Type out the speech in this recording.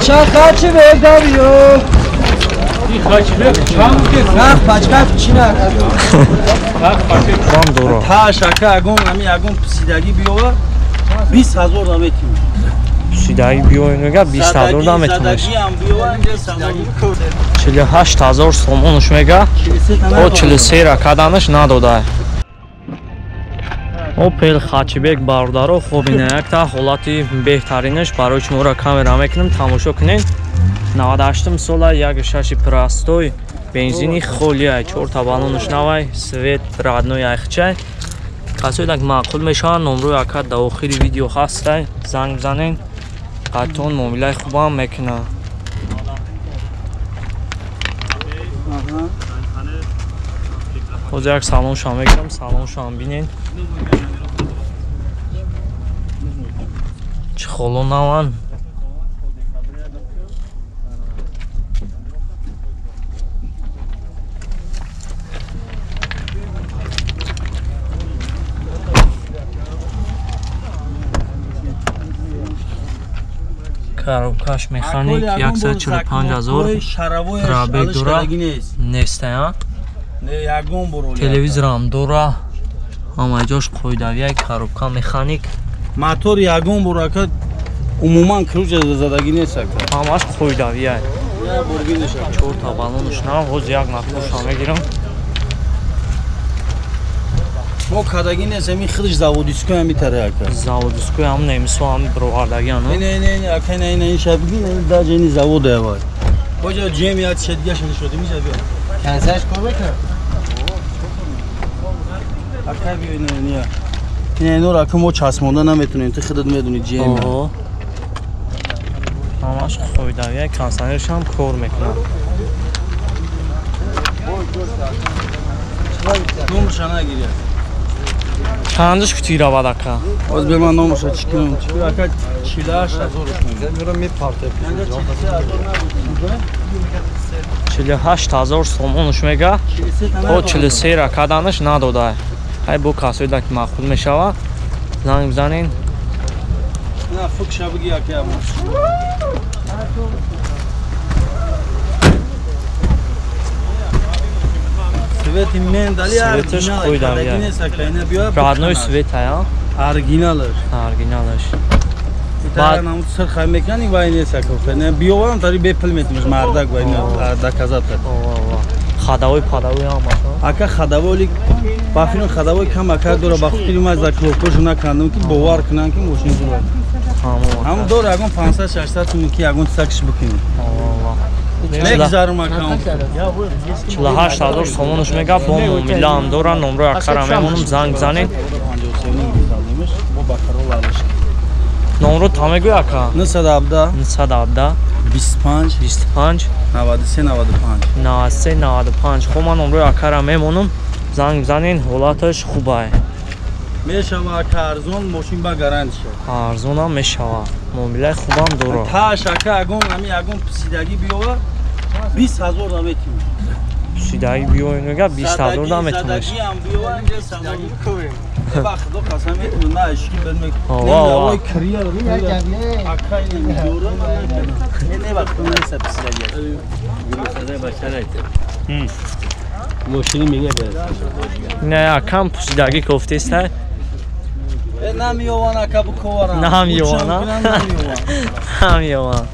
Çak kaçı ver davıyor. Вам дуро. Та шака агон ами агон писидаги биёва 20000 да метим. Писидаги биёинга 20000 да метим. Садаги ам биёва инҷа садаги кӯд. 48000 сомонш мега. О 43 ракаданш надода. Opel Хачибек бародаро хуб ин якта ҳолати беҳтаринаш барои шуморо камера мекунем тамошо кунед. 98 сола 1.6 простой бензини холия 4 балонш навай свет родной яхчай. Касои так маъқул мешаванд номрӯи акад дар охири видео ҳастай занг бизанед қаттон муомилаи хубам мекунад. ҳозир як салоншам мегирам салоншам бинед. Чӣ холон наванд. Коробкаш механик 145000 пробег дора неста. Телевизорам дора. Ҳамаи ҷош қоидавия коробка механик. Мотор ягон бурака умуман кружа задагӣ нест. Ҳамаш қоидавия. 4 та балонш нав ҳозир як нафаршам мегирам. Мо кадагӣ нест ами худш заводискои ами тарака. Заводискои ам немисо ам бировардаги ано. Не акана ин шабги даже ин завод авад. Ҳоҷа ҷемият шадига шуди мишаби. Кансаш кор мекунад. Акай биёни ния. Не нур ака мо часмонда наметунем ты худат медуни ҷем. Ҳамаш қоидавия консонершам кор мекунад. Номерша нагиря. Чандш кутӣ равад ака? Оз бе ман номерша чӣ кунам? Чӣ ака 48000 мера мепарте. 48000 сомонш мега. О 43 ракаданш надода. Ҳай бо касои так маъқул мешавад. Занг бизанед. На фук шабги ака ам. Свет мен дали оригинал. Родной свет ая? Оригиналаш. Оригиналаш. Баъд нам сар хамекани вайнеса кофе. Биёвам тари бепл метимш мардак вайна доказата. Хадавои падавои ам ака хадаволи бафин хадавои кам ака дора ба хутири маз за клопош накандам ки бовар кунам ки мошин бура. Ҳам дора агон 500 600 сум ки агон сакш бикини. Мегзарум акам. 48000 сомонш мега бо муомилаам дора номро акара мемонам занг бизанед. Номро тамегӯй ака? 917 25 93 95. Хуб ман номрои акара мемонам занг бизанед ҳолаташ хубай. Мешава ака арзон мошин ба гарантия. Арзонам мешава. Муомилаи хубам дора. Тааш ака агон ами агон писидаги биёва 20000 да метим. Писидаги биёинга 20000 да метим. Садаги ам биёва инҷа садаги кӯрем. Ба худо қасам метим на ишки бедмек. Ова крия ака ин дора не вақт неса писидаги. Гулсадай башарайт. Мошини мега не акам писидаги кофтеста. Намиёван ака буковара. Намиёван. Намиёван.